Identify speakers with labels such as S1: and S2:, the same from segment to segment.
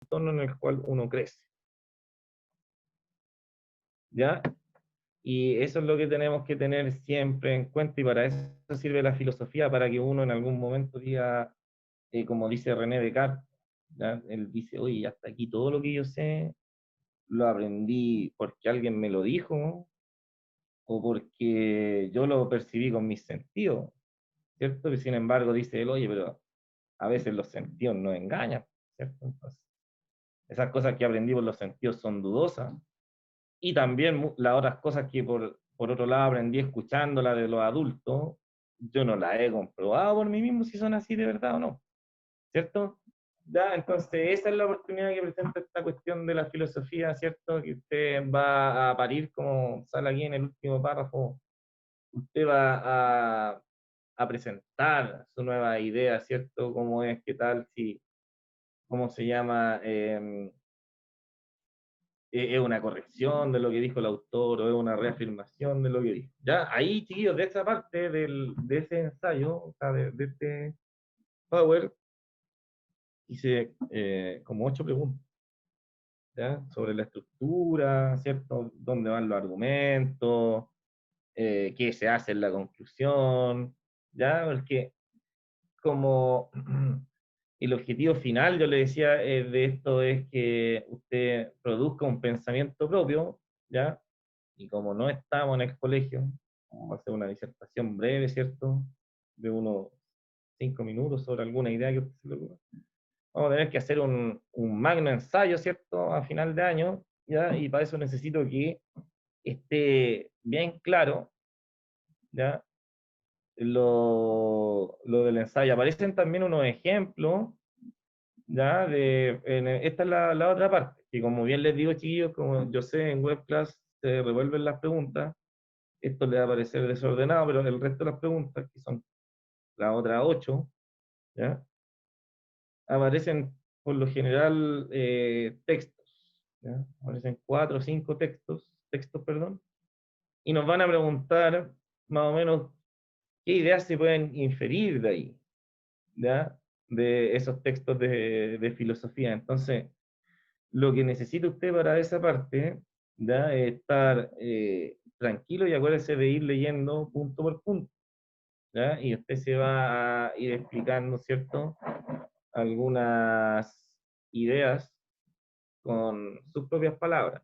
S1: entorno en el cual uno crece. ¿Ya? Y eso es lo que tenemos que tener siempre en cuenta, y para eso sirve la filosofía, para que uno en algún momento diga, como dice René Descartes, ¿ya? Él dice, oye, hasta aquí todo lo que yo sé lo aprendí porque alguien me lo dijo o porque yo lo percibí con mis sentidos, ¿cierto? Y sin embargo dice él, oye, pero a veces los sentidos nos engañan, ¿cierto? Entonces, esas cosas que aprendí por los sentidos son dudosas. Y también las otras cosas que por otro lado aprendí escuchándolas de los adultos, yo no las he comprobado por mí mismo si son así de verdad o no, ¿cierto? Ya, entonces esa es la oportunidad que presenta esta cuestión de la filosofía, ¿cierto? Que usted va a parir, como sale aquí en el último párrafo, usted va a presentar su nueva idea, ¿cierto? ¿Cómo es, qué tal, si, cómo se llama? Es una corrección de lo que dijo el autor o es una reafirmación de lo que dijo. Ya, ahí, chiquillos, de esa parte de ese ensayo, o sea, de este Power, hice como 8 preguntas, ¿ya? Sobre la estructura, ¿cierto? ¿Dónde van los argumentos? ¿Qué se hace en la conclusión? ¿Ya? Porque como el objetivo final, yo le decía, de esto es que usted produzca un pensamiento propio, ¿ya? Y como no estamos en el colegio, vamos a hacer una disertación breve, ¿cierto? De unos 5 minutos sobre alguna idea que usted se le ocurra. Vamos a tener que hacer un magno ensayo, ¿cierto? A final de año, ¿ya? Y para eso necesito que esté bien claro, ¿ya? Lo del ensayo. Aparecen también unos ejemplos, ¿ya? Esta es la otra parte, que como bien les digo, chiquillos, como yo sé, en webclass se revuelven las preguntas, esto le va a parecer desordenado, pero el resto de las preguntas, que son las otras 8, ¿ya? Aparecen por lo general textos, ¿ya? Aparecen 4 o 5 textos, perdón, y nos van a preguntar más o menos qué ideas se pueden inferir de ahí, ¿ya? De esos textos de filosofía. Entonces, lo que necesita usted para esa parte, ¿ya? Es estar tranquilo y acuérdese de ir leyendo punto por punto, ¿ya? Y usted se va a ir explicando, ¿cierto? Algunas ideas con sus propias palabras,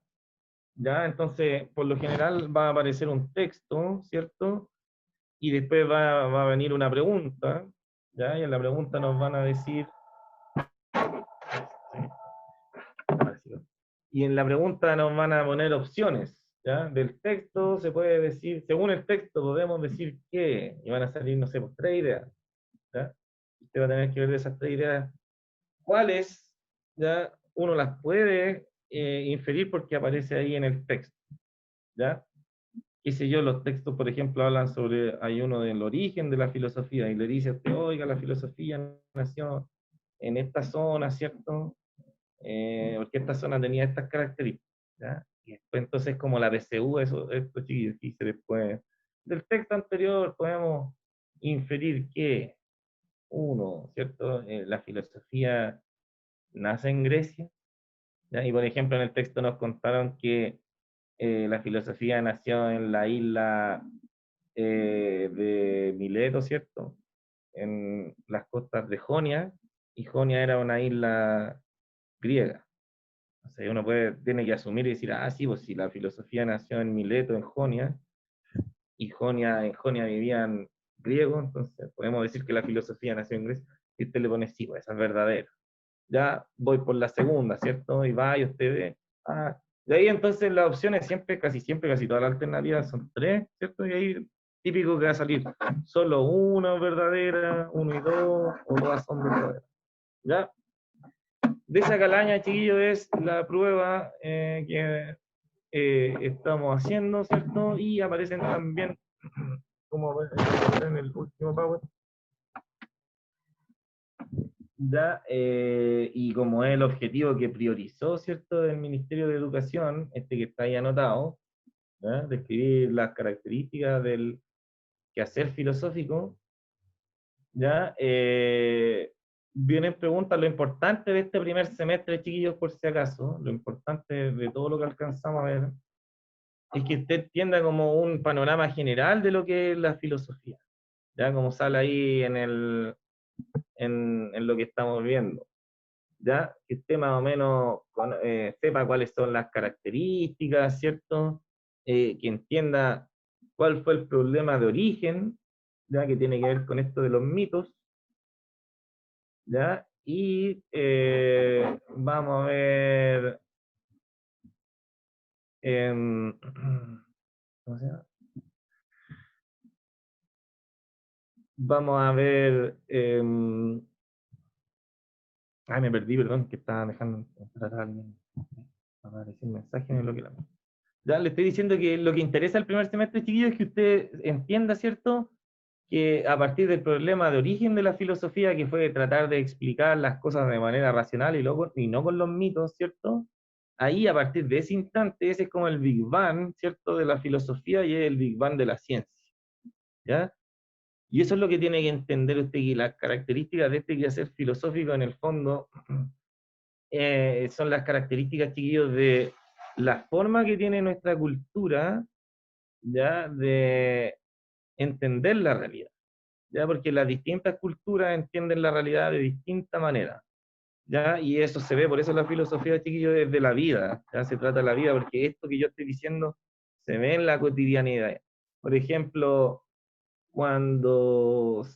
S1: ¿ya? Entonces, por lo general va a aparecer un texto, ¿cierto? Y después va a venir una pregunta, ¿ya? Y en la pregunta nos van a decir, y en la pregunta nos van a poner opciones, ¿ya? Del texto se puede decir, según el texto podemos decir qué, y van a salir, no sé, pues 3 ideas, ¿ya? Usted va a tener que ver de esas 3 ideas cuáles, ya uno las puede inferir porque aparece ahí en el texto, ¿ya? Qué sé yo, los textos, por ejemplo, hablan sobre, hay uno del origen de la filosofía, y le dice a usted, oiga, la filosofía nació en esta zona, ¿cierto? Porque esta zona tenía estas características, ¿ya? Y después, entonces, como la PSU, eso, esto sí, dice después, del texto anterior podemos inferir que, uno, ¿cierto? La filosofía nace en Grecia, ¿ya? Y por ejemplo, en el texto nos contaron que la filosofía nació en la isla de Mileto, ¿cierto? En las costas de Jonia, y Jonia era una isla griega. O sea, uno tiene que asumir y decir, ah, sí, pues si la filosofía nació en Mileto, en Jonia, y en Jonia vivían griegos, entonces podemos decir que la filosofía nació en Grecia, y usted le pone, sí, pues esa es verdadera. Ya voy por la segunda, ¿cierto? Y va y usted ve, ah, de ahí entonces las opciones siempre, casi todas las alternativas son 3, ¿cierto? Y ahí típico que va a salir solo una verdadera, 1 y 2, o todas son verdaderas. ¿Ya? De esa calaña, chiquillo, es la prueba que estamos haciendo, ¿cierto? Y aparecen también, como en el último PowerPoint, ya, y como es el objetivo que priorizó, ¿cierto?, del Ministerio de Educación, este que está ahí anotado, ¿ya? Describir las características del quehacer filosófico, ¿ya? vienen preguntas, lo importante de este primer semestre, chiquillos, por si acaso, lo importante de todo lo que alcanzamos a ver, es que usted entienda como un panorama general de lo que es la filosofía, ya como sale ahí en lo que estamos viendo, ya que usted más o menos sepa cuáles son las características, ¿cierto? Que entienda cuál fue el problema de origen, ya que tiene que ver con esto de los mitos, ¿ya? Y vamos a ver, em, ¿cómo se llama? Vamos a ver, ay, me perdí, perdón, que estaba dejando entrar a alguien. Apareció un mensaje en el que ya le estoy diciendo que lo que interesa el primer semestre, chiquillos, es que usted entienda, ¿cierto? Que a partir del problema de origen de la filosofía, que fue tratar de explicar las cosas de manera racional y no con los mitos, ¿cierto? Ahí, a partir de ese instante, ese es como el Big Bang, ¿cierto? De la filosofía y el Big Bang de la ciencia, ¿ya? Y eso es lo que tiene que entender usted, que las características de este quehacer filosófico, en el fondo, son las características, chiquillos, de la forma que tiene nuestra cultura, ¿ya? De entender la realidad, ¿ya? Porque las distintas culturas entienden la realidad de distinta manera, ¿ya? Y eso se ve, por eso la filosofía, chiquillos, es de la vida, ¿ya? Se trata de la vida, porque esto que yo estoy diciendo se ve en la cotidianidad. Por ejemplo, cuando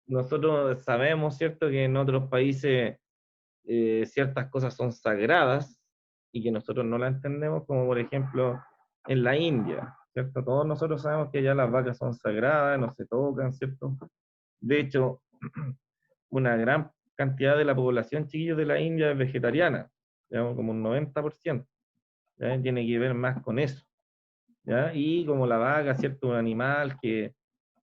S1: nosotros sabemos, ¿cierto?, que en otros países ciertas cosas son sagradas y que nosotros no las entendemos, como por ejemplo en la India, ¿cierto? Todos nosotros sabemos que allá las vacas son sagradas, no se tocan, ¿cierto? De hecho, una gran cantidad de la población, chiquillos, de la India es vegetariana, digamos como un 90%, ¿ya? Tiene que ver más con eso, ¿ya? Y como la vaca, ¿cierto? Un animal que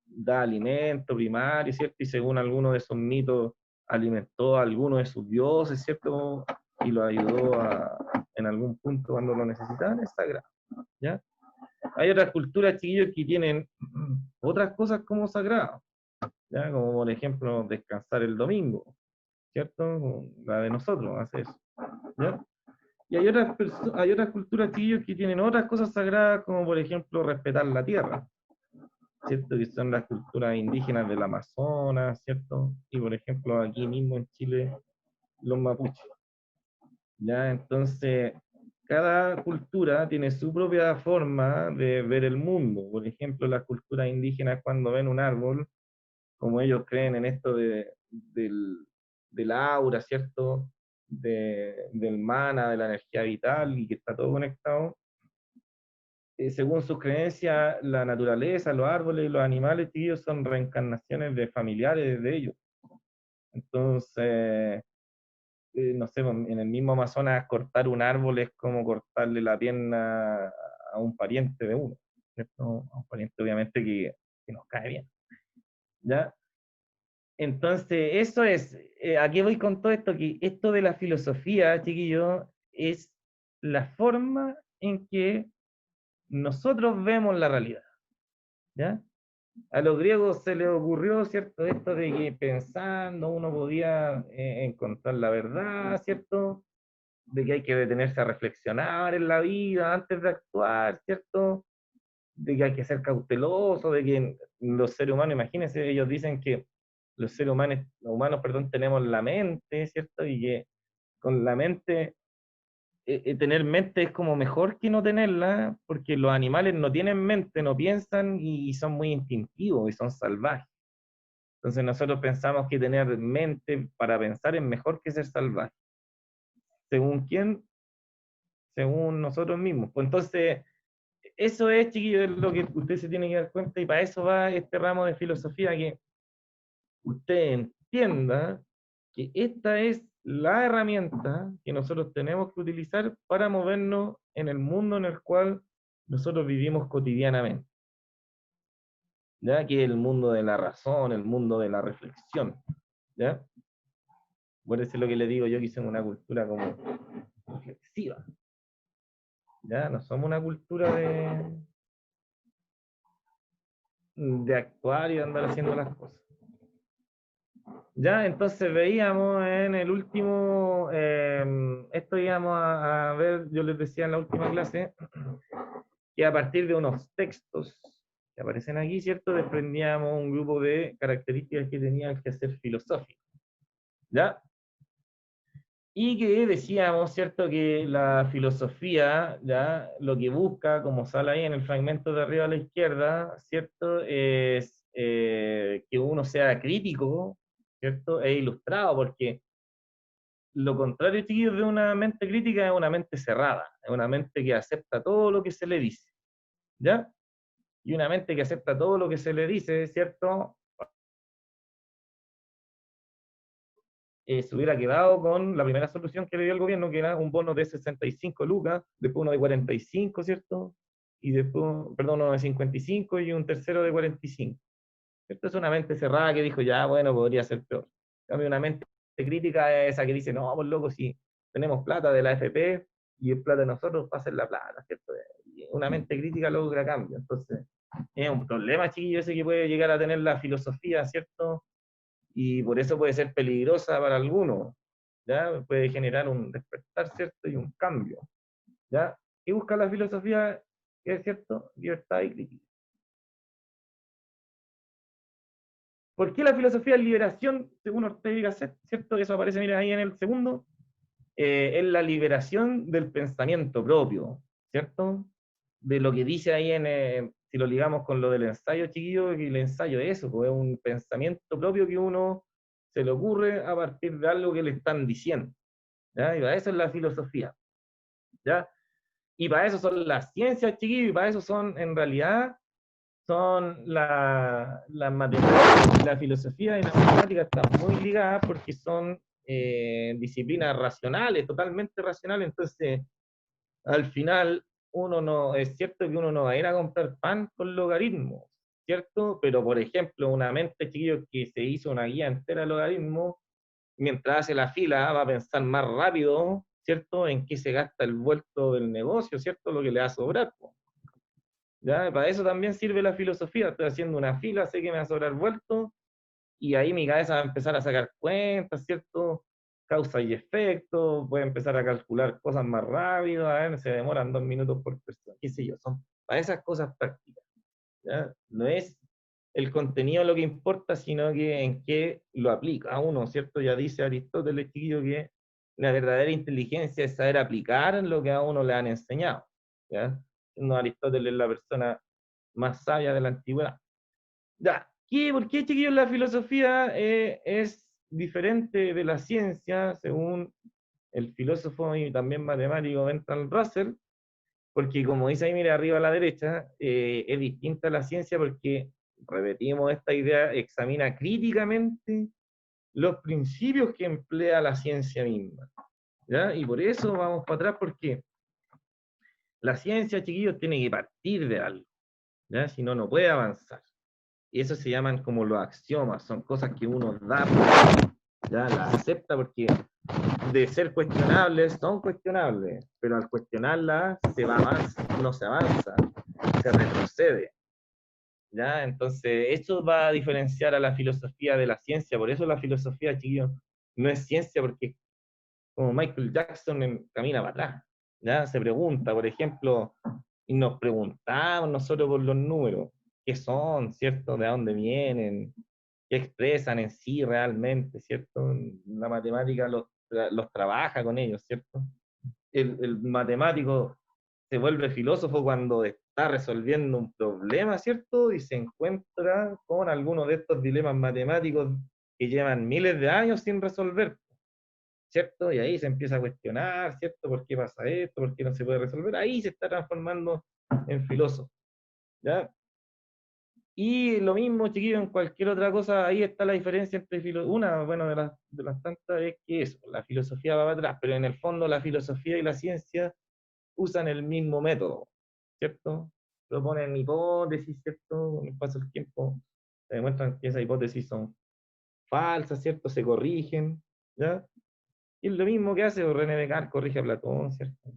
S1: da alimento primario, ¿cierto? Y según algunos de esos mitos, alimentó a algunos de sus dioses, ¿cierto? Y lo ayudó en algún punto cuando lo necesitaban, es sagrado, ¿ya? Hay otras culturas, chiquillos, que tienen otras cosas como sagradas, ¿ya? Como por ejemplo descansar el domingo, ¿cierto? La de nosotros hace eso, ¿ya? Y hay otras culturas, chiquillos, que tienen otras cosas sagradas, como por ejemplo respetar la tierra, ¿cierto? Que son las culturas indígenas del Amazonas, ¿cierto? Y por ejemplo, aquí mismo en Chile, los mapuches. ¿Ya? Entonces, cada cultura tiene su propia forma de ver el mundo. Por ejemplo, las culturas indígenas, cuando ven un árbol, como ellos creen en esto del aura, ¿cierto? Del mana, de la energía vital y que está todo conectado, según sus creencias, la naturaleza, los árboles y los animales, tíos, son reencarnaciones de familiares de ellos. Entonces, no sé, en el mismo Amazonas, cortar un árbol es como cortarle la pierna a un pariente de uno, ¿cierto? A un pariente, obviamente, que nos cae bien. ¿Ya? Entonces, eso es, ¿a qué voy con todo esto? Que esto de la filosofía, chiquillos, es la forma en que nosotros vemos la realidad. ¿Ya? A los griegos se les ocurrió, ¿cierto? Esto de que pensando uno podía encontrar la verdad, ¿cierto? De que hay que detenerse a reflexionar en la vida antes de actuar, ¿cierto? De que hay que ser cauteloso, de que los seres humanos, imagínense, ellos dicen que los humanos, perdón, tenemos la mente, ¿cierto? Y que con la mente tener mente es como mejor que no tenerla, porque los animales no tienen mente, no piensan y son muy instintivos y son salvajes. Entonces nosotros pensamos que tener mente para pensar es mejor que ser salvaje. ¿Según quién? Según nosotros mismos. Pues entonces, eso es, chiquillo, es lo que usted se tiene que dar cuenta y para eso va este ramo de filosofía, que usted entienda que esta es la herramienta que nosotros tenemos que utilizar para movernos en el mundo en el cual nosotros vivimos cotidianamente, ¿ya? Que es el mundo de la razón, el mundo de la reflexión, ¿ya? Por eso es lo que le digo yo, que hice una cultura como reflexiva, ¿ya? No somos una cultura de actuar y de andar haciendo las cosas. Ya, entonces veíamos en el último, esto íbamos a ver, yo les decía en la última clase, que a partir de unos textos que aparecen aquí, ¿cierto? Desprendíamos un grupo de características que tenía el quehacer filosófico, ¿ya? Y que decíamos, ¿cierto?, que la filosofía, ¿ya?, lo que busca, como sale ahí en el fragmento de arriba a la izquierda, ¿cierto?, es que uno sea crítico, ¿cierto?, e ilustrado, porque lo contrario, chiquillos, de una mente crítica es una mente cerrada, es una mente que acepta todo lo que se le dice, ¿ya? Y una mente que acepta todo lo que se le dice, ¿cierto?, se hubiera quedado con la primera solución que le dio el gobierno, que era un bono de 65 lucas, después uno de 45, ¿cierto? Y después, perdón, uno de 55 y un tercero de 45. Esto es una mente cerrada que dijo, ya, bueno, podría ser peor. En cambio, una mente crítica es esa que dice, no, pues loco, si tenemos plata de la AFP y es plata de nosotros, va a ser la plata, ¿cierto? Y una mente crítica logra cambio. Entonces, es un problema, chiquillo, ese que puede llegar a tener la filosofía, ¿cierto? Y por eso puede ser peligrosa para algunos, ¿ya? Puede generar un despertar, ¿cierto? Y un cambio, ¿ya? ¿Qué busca la filosofía? ¿Qué es cierto? Libertad y crítica. ¿Por qué la filosofía es liberación, según Ortega y Gasset, ¿cierto? Eso aparece, mira, ahí en el segundo. Es la liberación del pensamiento propio, ¿cierto? De lo que dice ahí si lo ligamos con lo del ensayo, chiquillo, que el ensayo es eso, pues, es un pensamiento propio que uno se le ocurre a partir de algo que le están diciendo, ¿ya? Y para eso es la filosofía, ¿ya? Y para eso son las ciencias, chiquillos, y para eso son, en realidad, son la matemática, la filosofía y la matemática están muy ligadas porque son disciplinas racionales, totalmente racionales. Entonces, al final, uno no, es cierto que uno no va a ir a comprar pan con logaritmos, ¿cierto? Pero, por ejemplo, una mente, chiquillo, que se hizo una guía entera de logaritmos, mientras hace la fila, va a pensar más rápido, ¿cierto? En qué se gasta el vuelto del negocio, ¿cierto? Lo que le va a sobrar, po. ¿Ya? Para eso también sirve la filosofía. Estoy haciendo una fila, sé que me va a sobrar vuelto, y ahí mi cabeza va a empezar a sacar cuentas, ¿cierto? Causa y efecto, voy a empezar a calcular cosas más rápido, a ver, se demoran 2 minutos por persona, qué sé yo, son para esas cosas prácticas, ¿ya? No es el contenido lo que importa, sino que en qué lo aplica a uno, ¿cierto? Ya dice Aristóteles, chiquillo, que la verdadera inteligencia es saber aplicar lo que a uno le han enseñado, ¿ya? No, Aristóteles es la persona más sabia de la antigüedad. Ya, ¿por qué, chiquillos, la filosofía es diferente de la ciencia, según el filósofo y también matemático Bertrand Russell? Porque como dice ahí, mira, arriba a la derecha, es distinta a la ciencia porque, repetimos esta idea, examina críticamente los principios que emplea la ciencia misma, ¿ya? Y por eso vamos para atrás, porque la ciencia, chiquillos, tiene que partir de algo, ¿ya? Si no, no puede avanzar. Y eso se llaman como los axiomas, son cosas que uno da, ya las acepta porque de ser cuestionables son cuestionables, pero al cuestionarlas se va más, no se avanza, se retrocede. ¿Ya? Entonces, eso va a diferenciar a la filosofía de la ciencia, por eso la filosofía, chiquillos, no es ciencia, porque como Michael Jackson camina para atrás, ¿ya? Se pregunta, por ejemplo, y nos preguntamos nosotros por los números, qué son, ¿cierto? ¿De dónde vienen? ¿Qué expresan en sí realmente, ¿cierto? La matemática los trabaja con ellos, ¿cierto? El matemático se vuelve filósofo cuando está resolviendo un problema, ¿cierto? Y se encuentra con algunos de estos dilemas matemáticos que llevan miles de años sin resolver, ¿cierto? Y ahí se empieza a cuestionar, ¿cierto? ¿Por qué pasa esto? ¿Por qué no se puede resolver? Ahí se está transformando en filósofo, ¿ya? Y lo mismo, chiquillo, en cualquier otra cosa, ahí está la diferencia entre una, bueno, de las tantas es que eso, la filosofía va para atrás, pero en el fondo la filosofía y la ciencia usan el mismo método, ¿cierto? Proponen hipótesis, ¿cierto? Con el paso del tiempo se demuestran que esas hipótesis son falsas, ¿cierto? Se corrigen, ¿ya? Y es lo mismo que hace René Descartes, corrige a Platón, ¿cierto?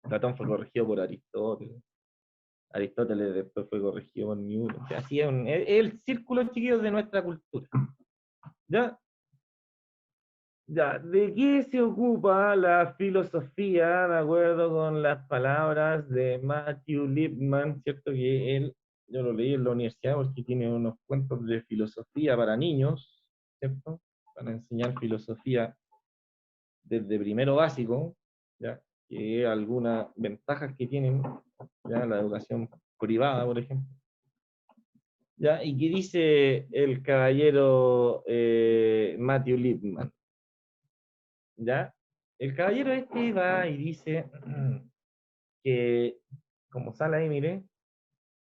S1: Platón fue corregido por Aristóteles. Aristóteles después fue corregido por Newton. O sea, así es el círculo, chiquillos, de nuestra cultura. ¿Ya? Ya, ¿de qué se ocupa la filosofía, de acuerdo con las palabras de Matthew Lipman, ¿cierto? Que él, yo lo leí en la universidad porque tiene unos cuentos de filosofía para niños, ¿cierto? Para enseñar filosofía desde primero básico, ¿ya? Que algunas ventajas que tienen, ¿ya? La educación privada, por ejemplo. ¿Ya? ¿Y qué dice el caballero Matthew Lipman? ¿Ya? El caballero este va y dice que, como sale ahí, mire,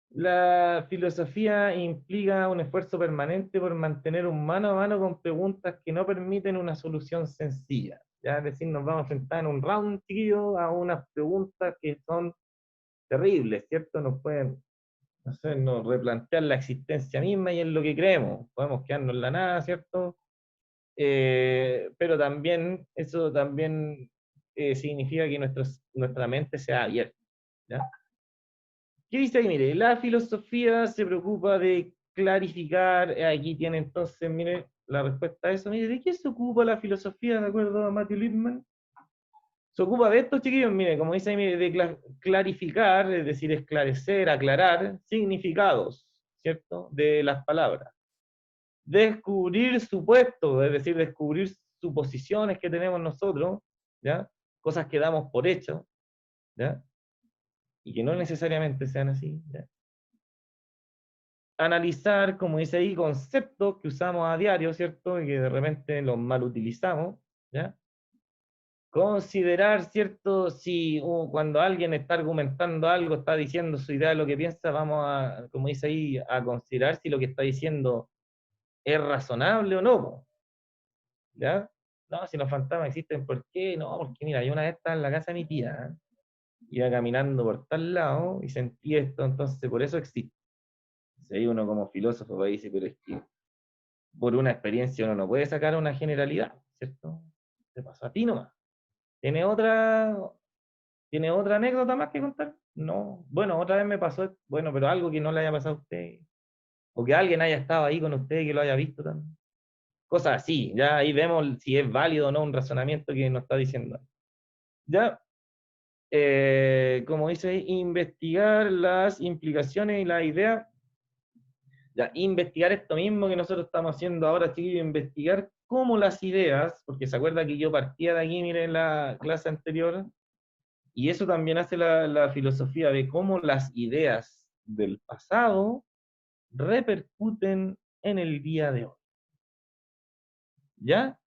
S1: la filosofía implica un esfuerzo permanente por mantener un mano a mano con preguntas que no permiten una solución sencilla. ¿Ya? Es decir, nos vamos a enfrentar en un round, chiquillo, a unas preguntas que son terribles, ¿cierto? Nos pueden hacernos replantear la existencia misma y en lo que creemos. Podemos quedarnos en la nada, ¿cierto? Pero también, eso también significa que nuestra mente sea abierta. ¿Ya? ¿Qué dice ahí? Mire, la filosofía se preocupa de clarificar, aquí tiene entonces, mire, la respuesta a eso, mire, ¿de qué se ocupa la filosofía, de acuerdo a Matthew Lipman? Se ocupa de estos chiquillos, mire, como dice ahí, mire, de clarificar, es decir, esclarecer, aclarar significados, ¿cierto? De las palabras. Descubrir supuestos, es decir, descubrir suposiciones que tenemos nosotros, ¿ya? Cosas que damos por hecho, ¿ya? Y que no necesariamente sean así, ¿ya? Analizar, como dice ahí, conceptos que usamos a diario, ¿cierto? Y que de repente los mal utilizamos, ¿ya? Considerar, ¿cierto? Si cuando alguien está argumentando algo, está diciendo su idea de lo que piensa, vamos a, como dice ahí, a considerar si lo que está diciendo es razonable o no, ¿ya? No, si los fantasmas existen, ¿por qué? No, porque mira, yo una vez estaba en la casa de mi tía, ¿eh? Iba caminando por tal lado y sentí esto, entonces por eso existe. Si hay uno como filósofo que dice, pero es que por una experiencia uno no puede sacar una generalidad, ¿cierto? Te pasó a ti nomás. ¿Tiene otra, ¿Tiene otra anécdota más que contar? No. Bueno, otra vez me pasó, bueno, pero algo que no le haya pasado a usted. O que alguien haya estado ahí con usted y que lo haya visto también. Cosas así, ya ahí vemos si es válido o no un razonamiento que nos está diciendo. Ya, como dice, investigar las implicaciones y las ideas. Ya, investigar esto mismo que nosotros estamos haciendo ahora, chiquillos, investigar cómo las ideas, porque se acuerda que yo partía de aquí, miren, en la clase anterior, y eso también hace la filosofía de cómo las ideas del pasado repercuten en el día de hoy. ¿Ya?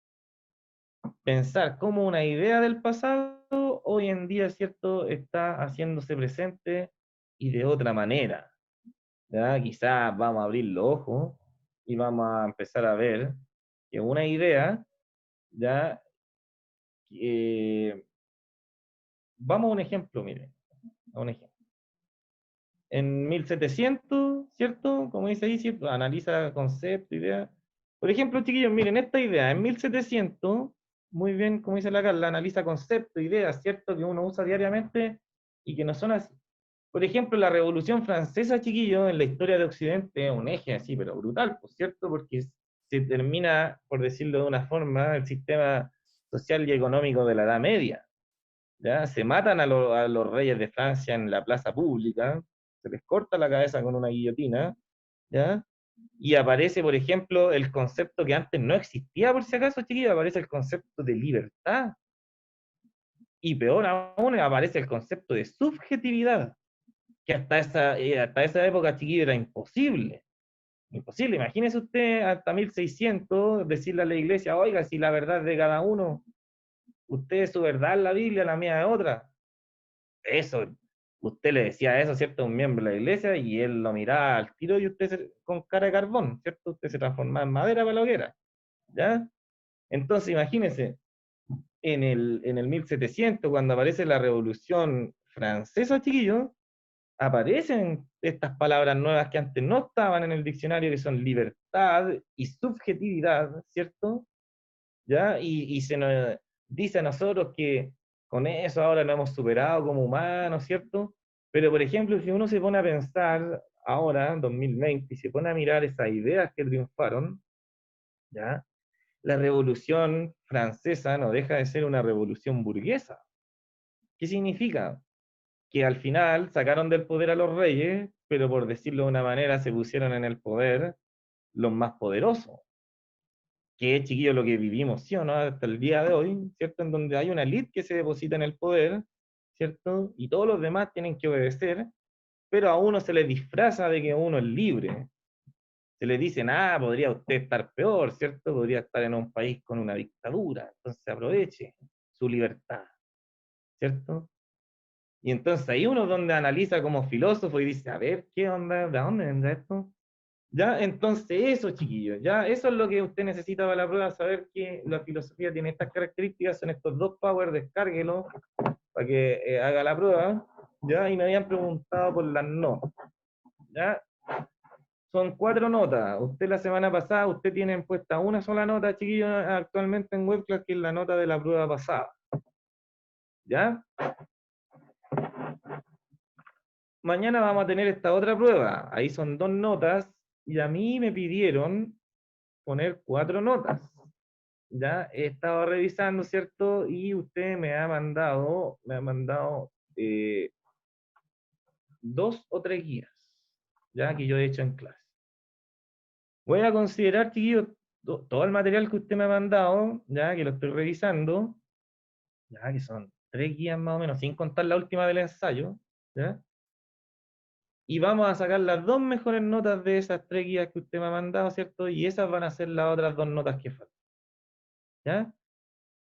S1: Pensar cómo una idea del pasado hoy en día, ¿cierto?, está haciéndose presente y de otra manera. ¿Ya? Quizás vamos a abrir los ojos y vamos a empezar a ver que una idea, ¿ya? Vamos a un ejemplo, miren, a un ejemplo. En 1700, ¿cierto? Como dice ahí, ¿cierto? Analiza concepto, idea. Por ejemplo, chiquillos, miren, esta idea, en 1700, muy bien, como dice la Carla, analiza concepto, ideas, ¿cierto? Que uno usa diariamente y que no son así. Por ejemplo, la Revolución Francesa, chiquillos, en la historia de Occidente, es un eje así, pero brutal, ¿por cierto? Porque se termina, por decirlo de una forma, el sistema social y económico de la Edad Media. ¿Ya? Se matan a los reyes de Francia en la plaza pública, se les corta la cabeza con una guillotina, ¿ya? Y aparece, por ejemplo, el concepto que antes no existía, por si acaso, chiquillos, aparece el concepto de libertad. Y peor aún, aparece el concepto de subjetividad, que hasta esa época, chiquillos, era imposible. Imposible. Imagínese usted hasta 1600 decirle a la iglesia, oiga, si la verdad es de cada uno, usted es su verdad en la Biblia, la mía es otra. Eso, usted le decía eso, ¿cierto? A un miembro de la iglesia y él lo miraba al tiro y usted con cara de carbón, ¿cierto? Usted se transformaba en madera para la hoguera, ¿ya? Entonces, imagínese, en el 1700, cuando aparece la Revolución Francesa, chiquillos, aparecen estas palabras nuevas que antes no estaban en el diccionario, que son libertad y subjetividad, ¿cierto? ¿Ya? Y se nos dice a nosotros que con eso ahora lo hemos superado como humanos, ¿cierto? Pero, por ejemplo, si uno se pone a pensar ahora, en 2020, y se pone a mirar esas ideas que triunfaron, ¿ya? la Revolución Francesa no deja de ser una revolución burguesa. ¿Qué significa? Que al final sacaron del poder a los reyes, pero por decirlo de una manera, se pusieron en el poder los más poderosos. Que es, chiquillo, lo que vivimos, ¿sí o no? Hasta el día de hoy, ¿cierto? En donde hay una élite que se deposita en el poder, ¿cierto? Y todos los demás tienen que obedecer, pero a uno se le disfraza de que uno es libre. Se le dicen, ah, podría usted estar peor, ¿cierto? Podría estar en un país con una dictadura, entonces aproveche su libertad, ¿cierto? Y entonces ahí uno donde analiza como filósofo y dice, a ver, ¿qué onda? ¿De dónde vendrá esto? Ya, entonces eso, chiquillos, ya, eso es lo que usted necesita para la prueba, saber que la filosofía tiene estas características, son estos dos powers, descárguelo para que haga la prueba, ya, y me habían preguntado por las no, ya, son 4 notas, usted la semana pasada, usted tiene puesta una sola nota, chiquillos, actualmente en WebClass, que es la nota de la prueba pasada, ya, mañana vamos a tener esta otra prueba, ahí son 2 notas, y a mí me pidieron poner 4 notas. Ya he estado revisando, ¿cierto? Y usted me ha mandado 2 o 3 guías, ya que yo he hecho en clase. Voy a considerar, chiquillos, todo el material que usted me ha mandado, ya que lo estoy revisando, ya que son 3 guías más o menos, sin contar la última del ensayo, ¿ya? Y vamos a sacar las 2 mejores notas de esas 3 guías que usted me ha mandado, ¿cierto? Y esas van a ser las otras 2 notas que faltan, ¿ya?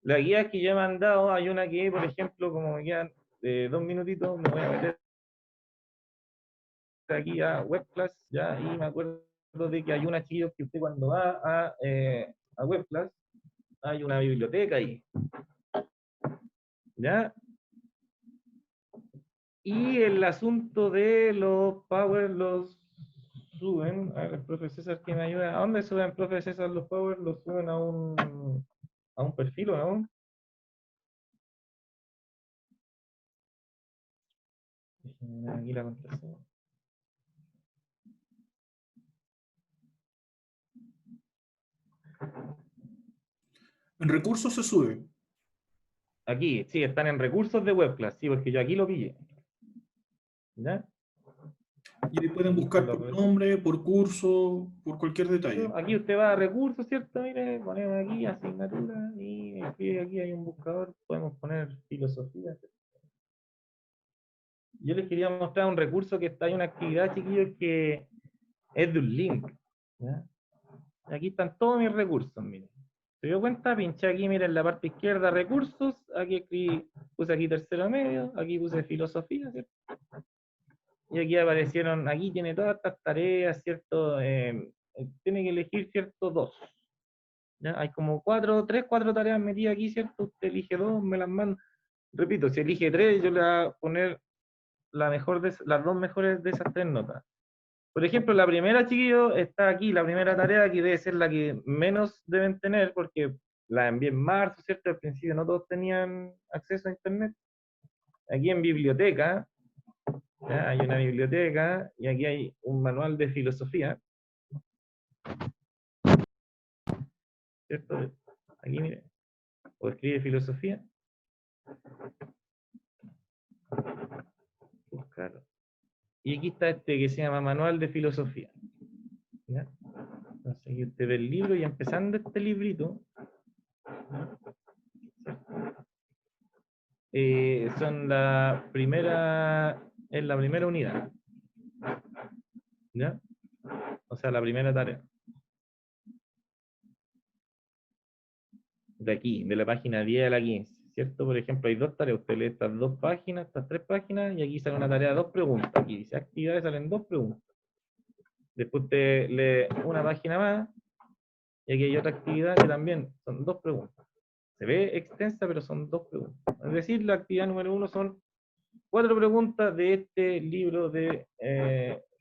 S1: La guía que yo he mandado, hay una que, por ejemplo, como me quedan 2 minutitos, me voy a meter aquí a Webclass, ya, y me acuerdo de que hay una, chiquillos, que usted cuando va a Webclass, hay una biblioteca ahí, ¿ya? Y el asunto de los Power los suben, a ver, el profe César que me ayuda, ¿a dónde suben, profe César, los Power? Los suben a un perfil, ¿o no? Déjenme ver aquí la contraseña.
S2: En recursos se sube.
S1: Aquí, sí, están en recursos de Webclass, sí, porque yo aquí lo pillé. ¿Ya?
S2: Y ahí pueden
S1: Aquí están
S2: buscar
S1: los
S2: por
S1: recursos.
S2: nombre, por curso, por cualquier detalle.
S1: Aquí usted va a recursos, ¿cierto? Mire, ponemos aquí asignatura y escribe aquí, hay un buscador, podemos poner filosofía. Yo les quería mostrar un recurso que está, hay una actividad, chiquillos, que es de un link. ¿Ya? Aquí están todos mis recursos, miren. ¿Se dio cuenta? Pinché aquí, miren, en la parte izquierda, recursos, aquí escribí, puse aquí tercero medio, aquí puse filosofía, ¿cierto? Y aquí aparecieron, aquí tiene todas estas tareas, ¿cierto? Tiene que elegir, ¿cierto? 2. ¿Ya? Hay como 4 tareas metidas aquí, ¿cierto? Usted elige 2, me las manda. Repito, si elige 3, yo le voy a poner las 2 mejores de esas 3 notas. Por ejemplo, la primera, chiquillo, está aquí, la primera tarea, que debe ser la que menos deben tener, porque la envié en marzo, ¿cierto? Al principio no todos tenían acceso a Internet. Aquí en biblioteca, ¿ya? Hay una biblioteca, y aquí hay un manual de filosofía, ¿cierto? Aquí, mire, o escribe filosofía, buscar. Y aquí está este que se llama Manual de Filosofía. ¿Ya? Entonces aquí usted ve el libro, y empezando este librito, es la primera unidad, ¿ya? O sea, la primera tarea. De aquí, de la página 10 a la 15, ¿cierto? Por ejemplo, hay 2 tareas, usted lee estas 2 páginas, estas 3 páginas, y aquí sale una tarea de 2 preguntas. Aquí dice actividades, salen 2 preguntas. Después usted lee una página más, y aquí hay otra actividad que también son 2 preguntas. Se ve extensa, pero son 2 preguntas. Es decir, la actividad número 1 son 4 preguntas de este libro de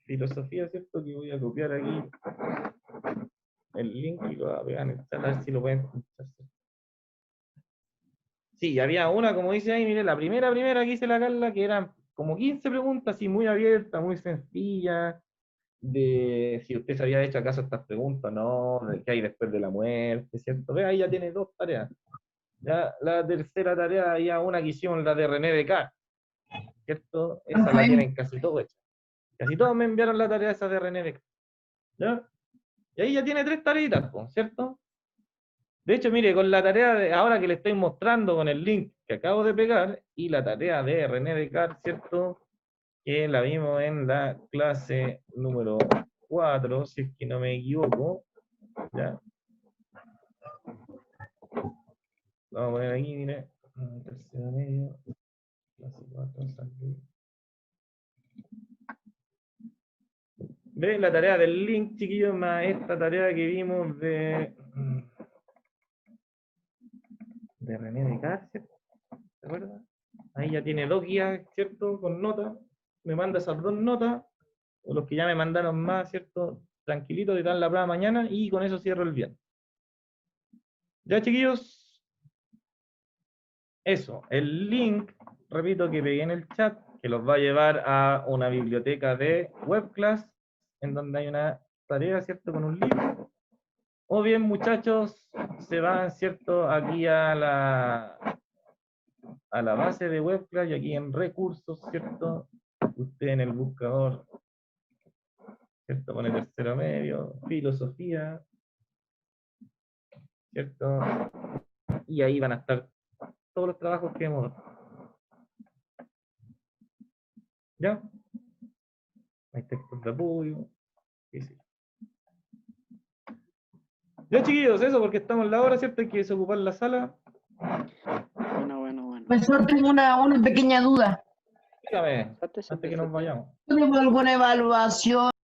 S1: filosofía, ¿cierto? Que voy a copiar aquí el link y lo voy a pegar en el chat, a ver si lo pueden encontrar. Sí, había una, como dice ahí, mire, la primera que hice la Carla, que eran como 15 preguntas, así muy abiertas, muy sencillas, de si usted se había hecho acaso estas preguntas, ¿no? De qué hay después de la muerte, ¿cierto? Ve, ahí ya tiene 2 tareas. Ya la tercera tarea, ya una que hicimos, la de René Descartes, ¿cierto? Esa la tienen casi todos hecha. Casi todos me enviaron la tarea esa de René Descartes. ¿Ya? Y ahí ya tiene 3 tareitas, ¿cierto? De hecho, mire, con la tarea de ahora que le estoy mostrando con el link que acabo de pegar y la tarea de René Descartes, ¿cierto? Que la vimos en la clase número 4, si es que no me equivoco. ¿Ya? Vamos a poner aquí, mire. Tercero medio. Clase 4, salud. ¿Ven la tarea del link, chiquillos, más esta tarea que vimos de René Descartes, ¿cierto? ¿Se acuerdan? Ahí ya tiene 2 guías, ¿cierto? Con notas. Me manda esas 2 notas, o los que ya me mandaron más, ¿cierto? Tranquilito, de dar la prueba mañana y con eso cierro el viernes. Ya, chiquillos, eso. El link, repito, que pegué en el chat, que los va a llevar a una biblioteca de webclass, en donde hay una tarea, ¿cierto? Con un libro. O bien, muchachos, se van, ¿cierto? Aquí a la base de webclass y aquí en recursos, ¿cierto? Usted en el buscador, ¿cierto? Pone tercero medio, filosofía, ¿cierto? Y ahí van a estar todos los trabajos que hemos. ¿Ya? Hay textos de apoyo. Sí. Ya, chiquillos, eso porque estamos en la hora, ¿cierto? Hay que desocupar la sala.
S3: Bueno.
S4: Profesor, tengo una pequeña duda.
S1: Dígame, antes que nos vayamos.
S4: ¿Tenemos alguna evaluación